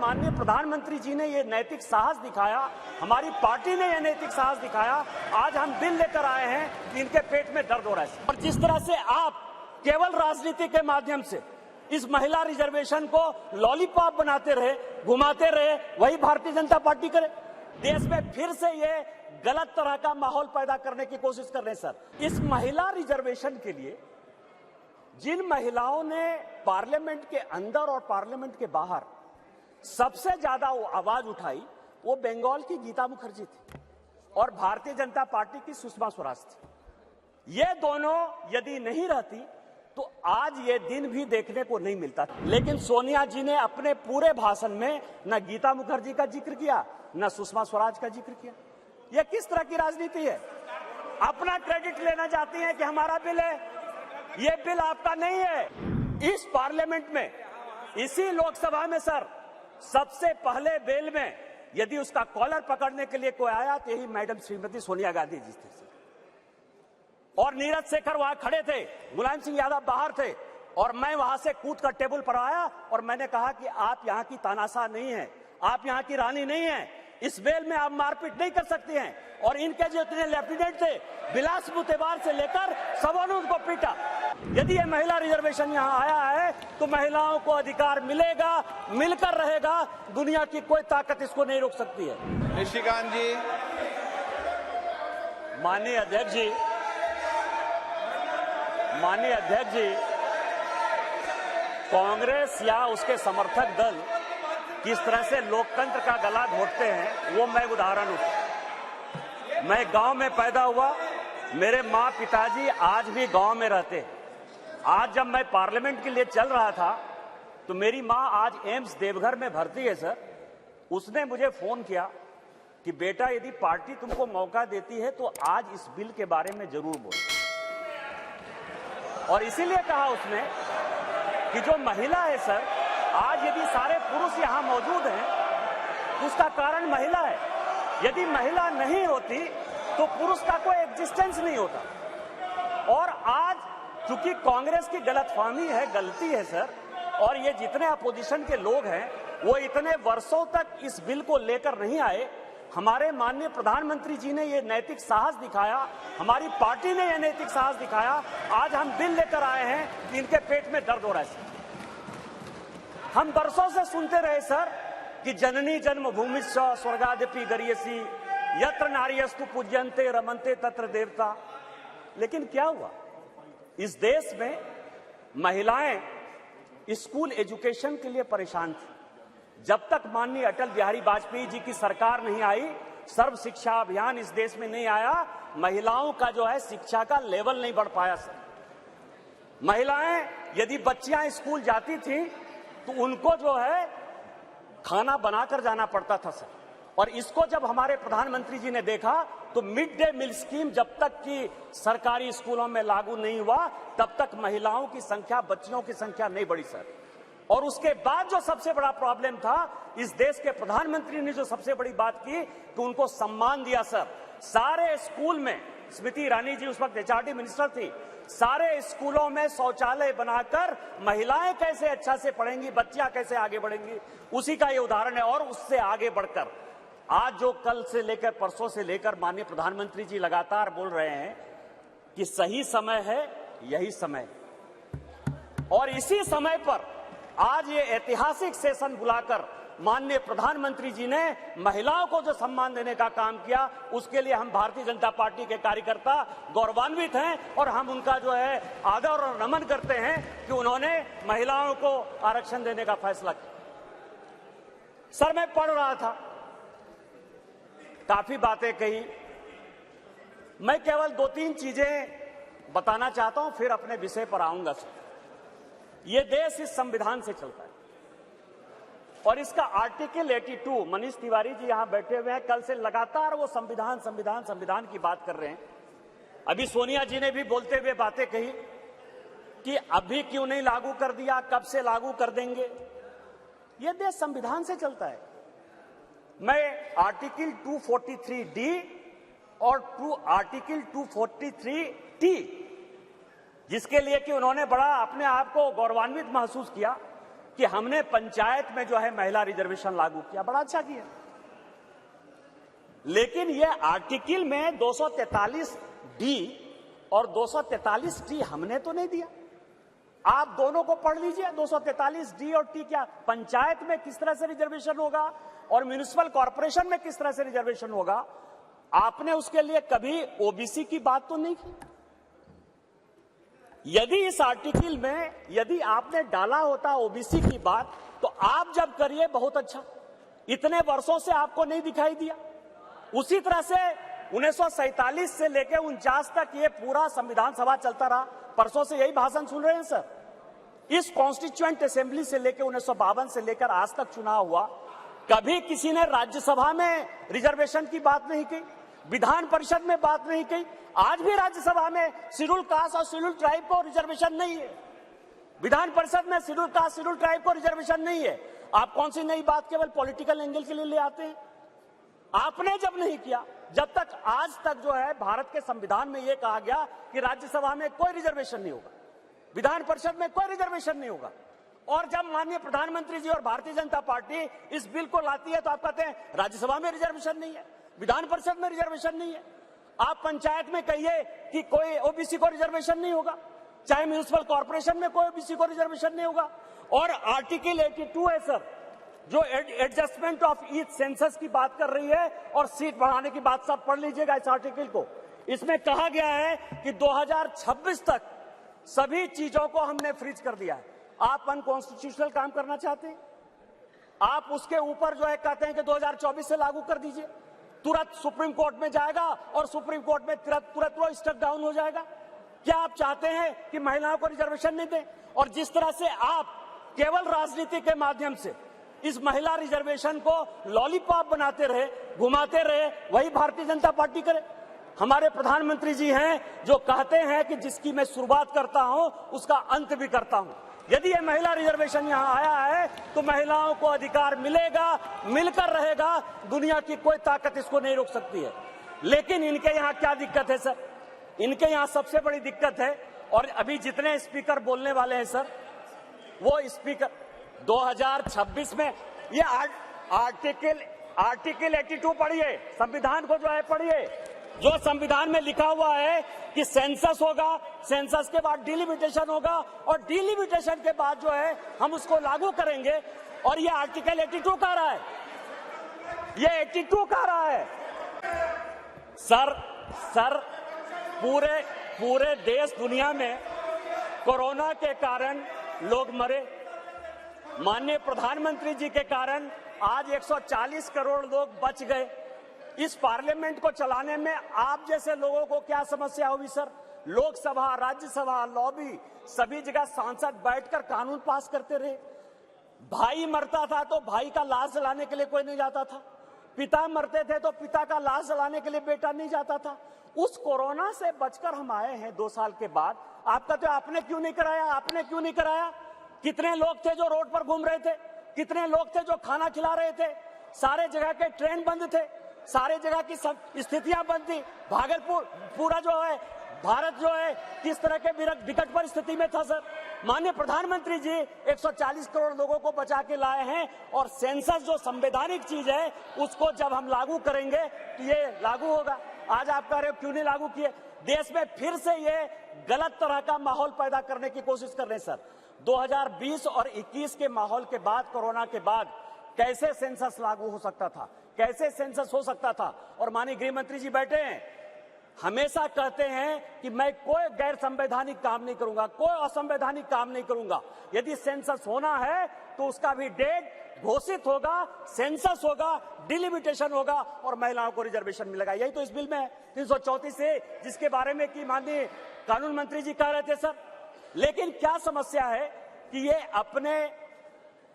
माननीय प्रधानमंत्री जी ने ये नैतिक साहस दिखाया, हमारी पार्टी ने ये नैतिक साहस दिखाया। आज हम बिल लेकर आए हैं कि इनके पेट में दर्द हो रहा है। और जिस तरह से आप केवल राजनीति के माध्यम से इस महिला रिजर्वेशन को लॉलीपॉप बनाते रहे, घुमाते रहे, वही भारतीय जनता पार्टी करे। देश में फिर से ये गलत तरह का माहौल पैदा करने की कोशिश कर रहे हैं सर। इस महिला रिजर्वेशन के लिए जिन महिलाओं ने पार्लियामेंट के अंदर और पार्लियामेंट के बाहर सबसे ज्यादा आवाज उठाई, वो बंगाल की गीता मुखर्जी थी और भारतीय जनता पार्टी की सुषमा स्वराज थी। ये दोनों यदि नहीं रहती तो आज ये दिन भी देखने को नहीं मिलता। लेकिन सोनिया जी ने अपने पूरे भाषण में न गीता मुखर्जी का जिक्र किया, न सुषमा स्वराज का जिक्र किया। यह किस तरह की राजनीति है? अपना क्रेडिट लेना चाहती हैं कि हमारा बिल है। ये बिल आपका नहीं है। इस पार्लियामेंट में, इसी लोकसभा में सर, सबसे पहले बिल में यदि उसका कॉलर पकड़ने के लिए कोई आया तो यही मैडम श्रीमती सोनिया गांधी जी थे और नीरज शेखर वहां खड़े थे, मुलायम सिंह यादव बाहर थे और मैं वहां से कूद कर टेबल पर आया और मैंने कहा कि आप यहां की तानाशाह नहीं है, आप यहां की रानी नहीं है, इस बेल में आप मारपीट नहीं कर सकती हैं। और इनके जो इतने लेफ्टिनेंट थे, बिलास बुतेवार से लेकर सबों ने उनको पीटा। यदि ये महिला रिजर्वेशन यहाँ आया है तो महिलाओं को अधिकार मिलेगा, मिलकर रहेगा। दुनिया की कोई ताकत इसको नहीं रोक सकती है। निशिकांत जी। माननीय अध्यक्ष जी, माननीय अध्यक्ष जी, कांग्रेस या उसके समर्थक दल किस तरह से लोकतंत्र का गला घोटते हैं वो मैं उदाहरण हूं। मैं गांव में पैदा हुआ, मेरे मां पिताजी आज भी गांव में रहते हैं। आज जब मैं पार्लियामेंट के लिए चल रहा था तो मेरी मां आज एम्स देवघर में भर्ती है सर। उसने मुझे फोन किया कि बेटा यदि पार्टी तुमको मौका देती है तो आज इस बिल के बारे में जरूर बोलो। और इसीलिए कहा उसने कि जो महिला है सर, आज यदि सारे पुरुष यहां मौजूद हैं उसका कारण महिला है। यदि महिला नहीं होती तो पुरुष का कोई एग्जिस्टेंस नहीं होता। और आज चूंकि कांग्रेस की गलतफहमी है, गलती है सर, और ये जितने अपोजिशन के लोग हैं वो इतने वर्षों तक इस बिल को लेकर नहीं आए। हमारे माननीय प्रधानमंत्री जी ने ये नैतिक साहस दिखाया, हमारी पार्टी ने ये नैतिक साहस दिखाया। आज हम बिल लेकर आए हैं कि इनके पेट में दर्द हो रहा है सर। हम बरसों से सुनते रहे सर कि जननी जन्मभूमिश्च स्वर्गादपि गरीयसी यत्र नार्यस्तु पूज्यन्ते रमन्ते तत्र देवता। लेकिन क्या हुआ? इस देश में महिलाएं स्कूल एजुकेशन के लिए परेशान थी। जब तक माननीय अटल बिहारी वाजपेयी जी की सरकार नहीं आई, सर्व शिक्षा अभियान इस देश में नहीं आया, महिलाओं का जो है शिक्षा का लेवल नहीं बढ़ पाया सर। महिलाएं यदि बच्चियां स्कूल जाती थी तो उनको जो है खाना बनाकर जाना पड़ता था सर। और इसको जब हमारे प्रधानमंत्री जी ने देखा तो मिड डे मील स्कीम जब तक कि सरकारी स्कूलों में लागू नहीं हुआ तब तक महिलाओं की संख्या, बच्चियों की संख्या नहीं बढ़ी सर। और उसके बाद जो सबसे बड़ा प्रॉब्लम था, इस देश के प्रधानमंत्री ने जो सबसे बड़ी बात की कि उनको सम्मान दिया सर। सारे स्कूल में, स्मृति ईरानी जी उस वक्त एचआरडी मिनिस्टर थी, सारे स्कूलों में शौचालय बनाकर महिलाएं कैसे अच्छा से पढ़ेंगी, बच्चियां कैसे आगे बढ़ेंगी, उसी का ये उदाहरण है। और उससे आगे बढ़कर आज जो कल से लेकर परसों से लेकर माननीय प्रधानमंत्री जी लगातार बोल रहे हैं कि सही समय है, यही समय। और इसी समय पर आज ये ऐतिहासिक सेशन बुलाकर माननीय प्रधानमंत्री जी ने महिलाओं को जो सम्मान देने का काम किया, उसके लिए हम भारतीय जनता पार्टी के कार्यकर्ता गौरवान्वित हैं और हम उनका जो है आदर और नमन करते हैं कि उन्होंने महिलाओं को आरक्षण देने का फैसला किया। सर मैं पढ़ रहा था, काफी बातें कही, मैं केवल 2-3 चीजें बताना चाहता हूं, फिर अपने विषय पर आऊंगा सर। ये देश इस संविधान से चलता है और इसका आर्टिकल 82, मनीष तिवारी जी यहां बैठे हुए हैं, कल से लगातार वो संविधान संविधान संविधान की बात कर रहे हैं। अभी सोनिया जी ने भी बोलते हुए बातें कही कि अभी क्यों नहीं लागू कर दिया, कब से लागू कर देंगे। ये देश संविधान से चलता है। मैं आर्टिकल 243D और आर्टिकल 243T, जिसके लिए कि उन्होंने बड़ा अपने आप को गौरवान्वित महसूस किया कि हमने पंचायत में जो है महिला रिजर्वेशन लागू किया, बड़ा अच्छा किया। लेकिन ये आर्टिकल में 243 डी और 243 टी हमने तो नहीं दिया। आप दोनों को पढ़ लीजिए, 243 डी और टी क्या पंचायत में किस तरह से रिजर्वेशन होगा और म्युनिसिपल कॉर्पोरेशन में किस तरह से रिजर्वेशन होगा। आपने उसके लिए कभी ओबीसी की बात तो नहीं की। यदि इस आर्टिकल में यदि आपने डाला होता ओबीसी की बात, तो आप जब करिए बहुत अच्छा, इतने वर्षों से आपको नहीं दिखाई दिया। उसी तरह से 1947 से लेकर 49 तक ये पूरा संविधान सभा चलता रहा। परसों से यही भाषण सुन रहे हैं सर। इस कॉन्स्टिट्यूएंट असेंबली से लेकर 1952 से लेकर आज तक चुनाव हुआ, कभी किसी ने राज्यसभा में रिजर्वेशन की बात नहीं की, विधान परिषद में बात नहीं की। आज भी राज्यसभा में शेड्यूल कास्ट और शेड्यूल ट्राइब को रिजर्वेशन नहीं है, विधान परिषद में शेड्यूल कास्ट शेड्यूल ट्राइब को रिजर्वेशन नहीं है। आप कौन सी नई बात केवल पॉलिटिकल एंगल के लिए ले आते हैं? आपने जब नहीं किया, जब तक आज तक जो है भारत के संविधान में यह कहा गया कि राज्यसभा में कोई रिजर्वेशन नहीं होगा, विधान परिषद में कोई रिजर्वेशन नहीं होगा। और जब माननीय प्रधानमंत्री जी और भारतीय जनता पार्टी इस बिल को लाती है तो आप कहते हैं राज्यसभा में रिजर्वेशन नहीं है, विधान परिषद में रिजर्वेशन नहीं है। आप पंचायत में कहिए कि कोई ओबीसी को रिजर्वेशन नहीं होगा, चाहे म्युनिसिपल कॉर्पोरेशन में कोई ओबीसी को रिजर्वेशन नहीं होगा। और आर्टिकल 82 है सर, जो एडजस्टमेंट ऑफ ईच सेंसस की बात कर रही है और सीट बढ़ाने की बात, सब पढ़ लीजिएगा इस आर्टिकल को। इसमें कहा गया है कि 2026 तक सभी चीजों को हमने फ्रीज कर दिया है। आप अनकॉन्स्टिट्यूशनल काम करना चाहते हैं, आप उसके ऊपर जो है कहते हैं कि 2024 से लागू कर दीजिए, तुरंत सुप्रीम कोर्ट में जाएगा और सुप्रीम कोर्ट में तुरंत वो स्टक डाउन हो जाएगा। क्या आप चाहते हैं कि महिलाओं को रिजर्वेशन नहीं दें? और जिस तरह से आप केवल राजनीति के माध्यम से इस महिला रिजर्वेशन को लॉलीपॉप बनाते रहे, घुमाते रहे, वही भारतीय जनता पार्टी करे। हमारे प्रधानमंत्री जी हैं जो कहते हैं कि जिसकी मैं शुरुआत करता हूं उसका अंत भी करता हूं। यदि ये महिला रिजर्वेशन यहां आया है तो महिलाओं को अधिकार मिलेगा, मिलकर रहेगा, दुनिया की कोई ताकत इसको नहीं रोक सकती है। लेकिन इनके यहां क्या दिक्कत है सर? इनके यहां सबसे बड़ी दिक्कत है, और अभी जितने स्पीकर बोलने वाले हैं सर, वो स्पीकर 2026 में ये आर्टिकल 82 पढ़िए, संविधान को जो है पढ़िए, जो संविधान में लिखा हुआ है कि सेंसस होगा, सेंसस के बाद डिलिमिटेशन होगा और डिलिमिटेशन के बाद जो है हम उसको लागू करेंगे। और ये आर्टिकल 82 कह रहा है, ये 82 कह रहा है सर पूरे देश दुनिया में कोरोना के कारण लोग मरे, माननीय प्रधानमंत्री जी के कारण आज 140 करोड़ लोग बच गए। इस पार्लियामेंट को चलाने में आप जैसे लोगों को क्या समस्या होगी सर? लोकसभा, राज्यसभा, लॉबी, सभी जगह सांसद बैठकर कानून पास करते रहे। भाई मरता था तो भाई का लाश जलाने के लिए कोई नहीं जाता था, पिता मरते थे तो पिता का लाश जलाने के लिए बेटा नहीं जाता था। उस कोरोना से बचकर हम आए हैं 2 साल के बाद। आपका तो आपने क्यों नहीं कराया? आपने क्यों नहीं कराया? कितने लोग थे जो रोड पर घूम रहे थे, कितने लोग थे जो खाना खिला रहे थे, सारे जगह के ट्रेन बंद थे, सारे जगह की सब स्थितियां बंद थी। भागलपुर पूरा जो है भारत जो है किस तरह के विकट परिस्थिति में था सर। माननीय प्रधानमंत्री जी 140 करोड़ लोगों को बचा के लाए हैं, और सेंसस जो संवैधानिक चीज है उसको जब हम लागू करेंगे तो ये लागू होगा। आज आप कह रहे हो क्यों नहीं लागू किए? देश में फिर से ये गलत तरह का माहौल पैदा करने की कोशिश कर रहे हैं सर। 2020 और 21 के माहौल के बाद, कोरोना के बाद कैसे सेंसस लागू हो सकता था, कैसे सेंसस हो सकता था? और माननीय गृह मंत्री जी बैठे हैं, हमेशा कहते हैं कि मैं कोई गैर संवैधानिक काम नहीं करूंगा, कोई असंवैधानिक काम नहीं करूंगा। यदि सेंसस होना है तो उसका भी डेट घोषित होगा, सेंसस होगा, डिलिमिटेशन होगा और महिलाओं को रिजर्वेशन मिलेगा। यही तो इस बिल में है 334 से, जिसके बारे में कि माननीय कानून मंत्री जी कह रहे थे सर। लेकिन क्या समस्या है कि ये अपने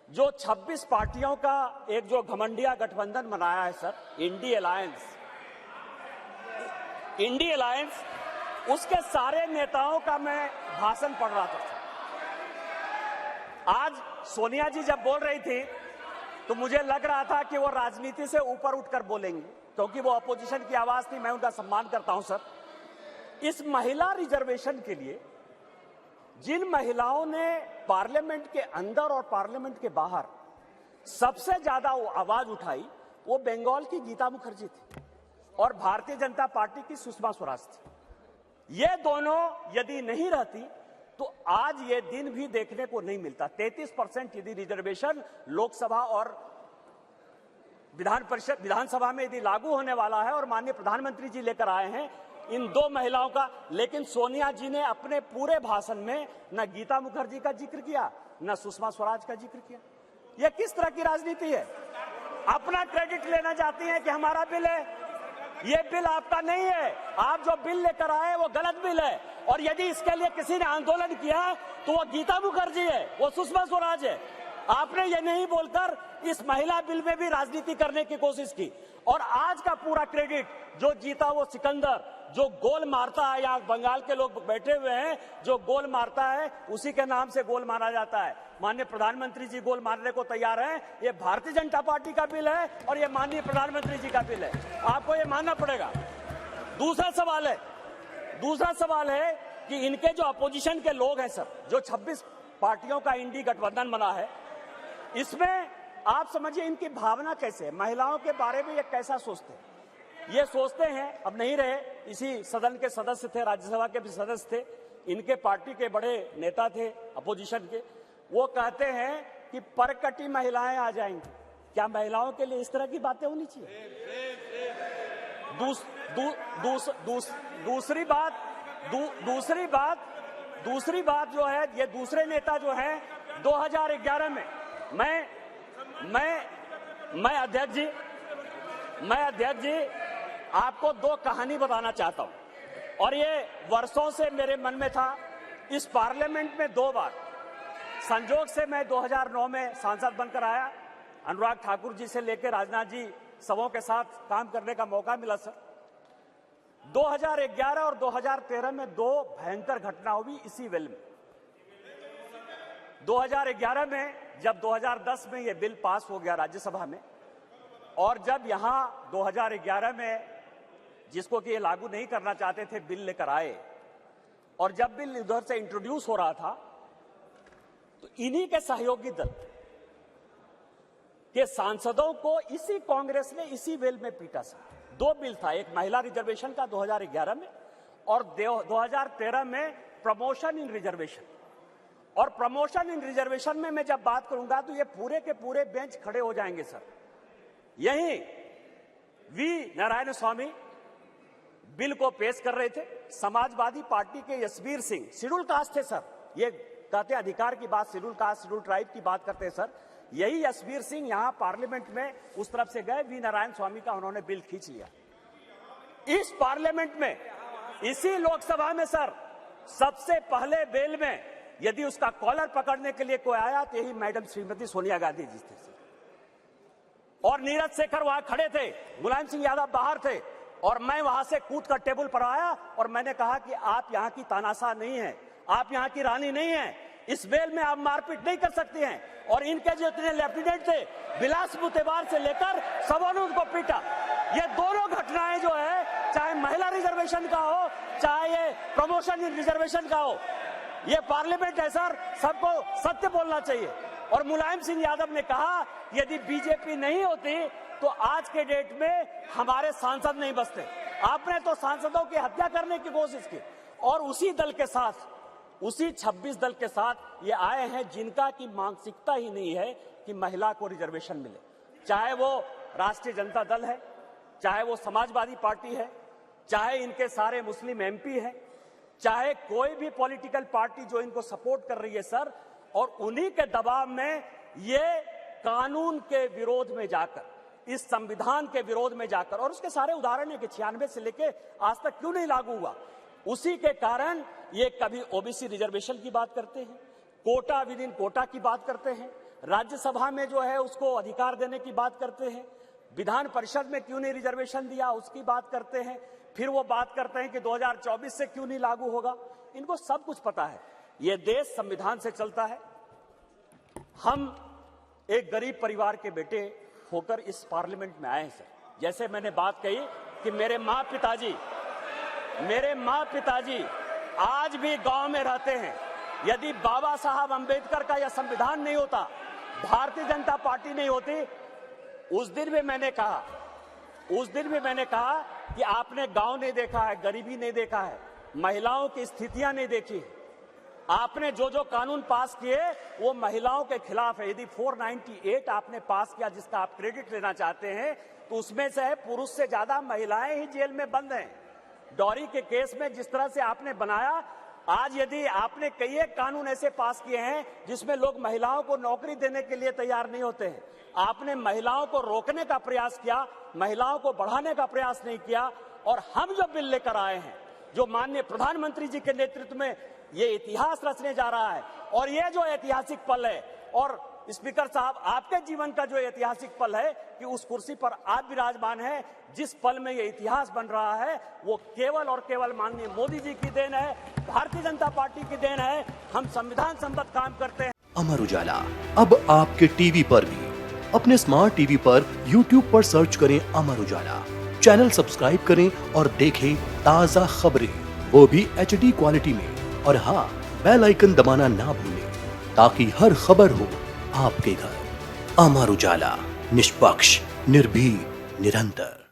जो 26 पार्टियों का एक जो घमंडिया गठबंधन बनाया है सर, इंडी अलायंस, उसके सारे नेताओं का मैं भाषण पढ़ रहा था। आज सोनिया जी जब बोल रही थी तो मुझे लग रहा था कि वो राजनीति से ऊपर उठकर बोलेंगी, क्योंकि वो अपोजिशन की आवाज थी। मैं उनका सम्मान करता हूं सर। इस महिला रिजर्वेशन के लिए जिन महिलाओं ने पार्लियामेंट के अंदर और पार्लियामेंट के बाहर सबसे ज्यादा आवाज उठाई वो बंगाल की गीता मुखर्जी थी और भारतीय जनता पार्टी की सुषमा स्वराज थी। ये दोनों यदि नहीं रहती तो आज ये दिन भी देखने को नहीं मिलता। 33% यदि रिजर्वेशन लोकसभा और विधानसभा में यदि लागू होने वाला है और माननीय प्रधानमंत्री जी लेकर आए हैं इन दो महिलाओं का, लेकिन सोनिया जी ने अपने पूरे भाषण में न गीता मुखर्जी का जिक्र किया न सुषमा स्वराज का जिक्र किया। यह किस तरह की राजनीति है? अपना क्रेडिट लेना चाहती हैं कि हमारा बिल है। ये बिल आपका नहीं है। आप जो बिल लेकर आए वो गलत बिल है और यदि इसके लिए किसी ने आंदोलन किया तो वो गीता मुखर्जी है, वो सुषमा स्वराज है। आपने ये नहीं बोलकर इस महिला बिल में भी राजनीति करने की कोशिश की और आज का पूरा क्रेडिट जो जीता वो सिकंदर, जो गोल मारता है, यहाँ बंगाल के लोग बैठे हुए हैं, जो गोल मारता है उसी के नाम से गोल मारा जाता है। माननीय प्रधानमंत्री जी गोल मारने को तैयार हैं। ये भारतीय जनता पार्टी का बिल है और ये माननीय प्रधानमंत्री जी का बिल है, आपको ये मानना पड़ेगा। दूसरा सवाल है कि इनके जो अपोजिशन के लोग हैं सर, जो 26 पार्टियों का इंडी गठबंधन बना है, इसमें आप समझिए इनकी भावना कैसे है, महिलाओं के बारे में ये कैसा सोचते हैं। ये सोचते हैं, अब नहीं रहे, इसी सदन के सदस्य थे, राज्यसभा के भी सदस्य थे, इनके पार्टी के बड़े नेता थे अपोजिशन के, वो कहते हैं कि परकटी महिलाएं आ जाएंगी। क्या महिलाओं के लिए इस तरह की बातें होनी चाहिए? दूसरी बात जो है, ये दूसरे नेता जो है 2011 में मैं अध्यक्ष जी आपको दो कहानी बताना चाहता हूं और ये वर्षों से मेरे मन में था। इस पार्लियामेंट में 2 बार संजोग से मैं 2009 में सांसद बनकर आया, अनुराग ठाकुर जी से लेकर राजनाथ जी सबों के साथ काम करने का मौका मिला सर। 2011 और 2013 में 2 भयंकर घटना हुई इसी वेल में। 2011 में जब 2010 में ये बिल पास हो गया राज्यसभा में और जब यहां 2011 में जिसको कि ये लागू नहीं करना चाहते थे बिल लेकर आए और जब बिल उधर से इंट्रोड्यूस हो रहा था तो इन्हीं के सहयोगी दल के सांसदों को इसी कांग्रेस ने इसी बिल में पीटा सर। 2 बिल था, एक महिला रिजर्वेशन का 2011 में और 2013 में प्रमोशन इन रिजर्वेशन। और प्रमोशन इन रिजर्वेशन में मैं जब बात करूंगा तो ये पूरे के पूरे बेंच खड़े हो जाएंगे सर। यही वी नारायण स्वामी बिल को पेश कर रहे थे, समाजवादी पार्टी के यशवीर सिंह, शेड्यूल कास्ट थे सर, ये कहते अधिकार की बात, शेड्यूल कास्ट शेड्यूल ट्राइब की बात करते हैं सर। यही यशवीर सिंह यहां पार्लियामेंट में उस तरफ से गए, वी नारायण स्वामी का उन्होंने बिल खींच लिया। इस पार्लियामेंट में, इसी लोकसभा में सर, सबसे पहले बिल में यदि उसका कॉलर पकड़ने के लिए कोई आया तो यही मैडम श्रीमती सोनिया गांधी जी थे और नीरज शेखर वहां खड़े थे, मुलायम सिंह यादव बाहर थे और मैं वहां से कूद कर टेबल पर आया और मैंने कहा कि आप यहां की तानाशाह नहीं है, आप यहां की रानी नहीं है, इस बेल में आप मारपीट नहीं कर सकते हैं। और इनके जो इतने लेफ्टिनेंट थे बिलास मुतेबार से लेकर सबों ने उनको पीटा। ये दोनों घटनाएं जो है, चाहे महिला रिजर्वेशन का हो चाहे ये प्रमोशन इन रिजर्वेशन का हो, ये पार्लियामेंट है सर, सबको सत्य बोलना चाहिए। और मुलायम सिंह यादव ने कहा यदि बीजेपी नहीं होती तो आज के डेट में हमारे सांसद नहीं बचते। आपने तो सांसदों की हत्या करने की कोशिश की और उसी दल के साथ, उसी 26 दल के साथ ये आए हैं जिनका की मानसिकता ही नहीं है कि महिला को रिजर्वेशन मिले। चाहे वो राष्ट्रीय जनता दल है, चाहे वो समाजवादी पार्टी है, चाहे इनके सारे मुस्लिम एमपी है, चाहे कोई भी पॉलिटिकल पार्टी जो इनको सपोर्ट कर रही है सर, और उन्हीं के दबाव में ये कानून के विरोध में जाकर, इस संविधान के विरोध में जाकर, और उसके सारे उदाहरण है कि 96 से लेके आज तक क्यों नहीं लागू हुआ, उसी के कारण ये कभी ओबीसी रिजर्वेशन की बात करते हैं, कोटा विद इन कोटा की बात करते हैं, राज्यसभा में जो है उसको अधिकार देने की बात करते हैं, विधान परिषद में क्यों नहीं रिजर्वेशन दिया उसकी बात करते हैं, फिर वो बात करते हैं कि 2024 से क्यों नहीं लागू होगा। इनको सब कुछ पता है, ये देश संविधान से चलता है। हम एक गरीब परिवार के बेटे होकर इस पार्लियामेंट में आए हैं सर। जैसे मैंने बात कही कि मेरे माँ पिताजी आज भी गांव में रहते हैं, यदि बाबा साहब अंबेडकर का यह संविधान नहीं होता, भारतीय जनता पार्टी नहीं होती, उस दिन भी मैंने कहा कि आपने गांव नहीं देखा है, गरीबी नहीं देखा है, महिलाओं की स्थितियां नहीं देखी। आपने जो जो कानून पास किए वो महिलाओं के खिलाफ है। यदि 498 आपने पास किया जिसका आप क्रेडिट लेना चाहते हैं, तो उसमें से है पुरुष से ज्यादा महिलाएं ही जेल में बंद हैं। डॉरी के केस में जिस तरह से आपने बनाया, आज यदि आपने कई एक कानून ऐसे पास किए हैं जिसमें लोग महिलाओं को नौकरी देने के लिए तैयार नहीं होते हैं, आपने महिलाओं को रोकने का प्रयास किया, महिलाओं को बढ़ाने का प्रयास नहीं किया। और हम जो बिल लेकर आए हैं, जो माननीय प्रधानमंत्री जी के नेतृत्व में ये इतिहास रचने जा रहा है, और ये जो ऐतिहासिक पल है, और स्पीकर साहब आपके जीवन का जो ऐतिहासिक पल है कि उस कुर्सी पर आप विराजमान हैं, जिस पल में ये इतिहास बन रहा है वो केवल और केवल माननीय मोदी जी की देन है, भारतीय जनता पार्टी की देन है। हम संविधान सम्मत काम करते हैं। अमर उजाला अब आपके टीवी पर भी। अपने स्मार्ट टीवी पर YouTube पर सर्च करें अमर उजाला, चैनल सब्सक्राइब करें और देखें ताज़ा खबरें, वो भी HD क्वालिटी में। और हाँ, बेल आइकन दबाना ना भूलें ताकि हर खबर हो आपके घर। अमर उजाला, निष्पक्ष, निर्भीक, निरंतर।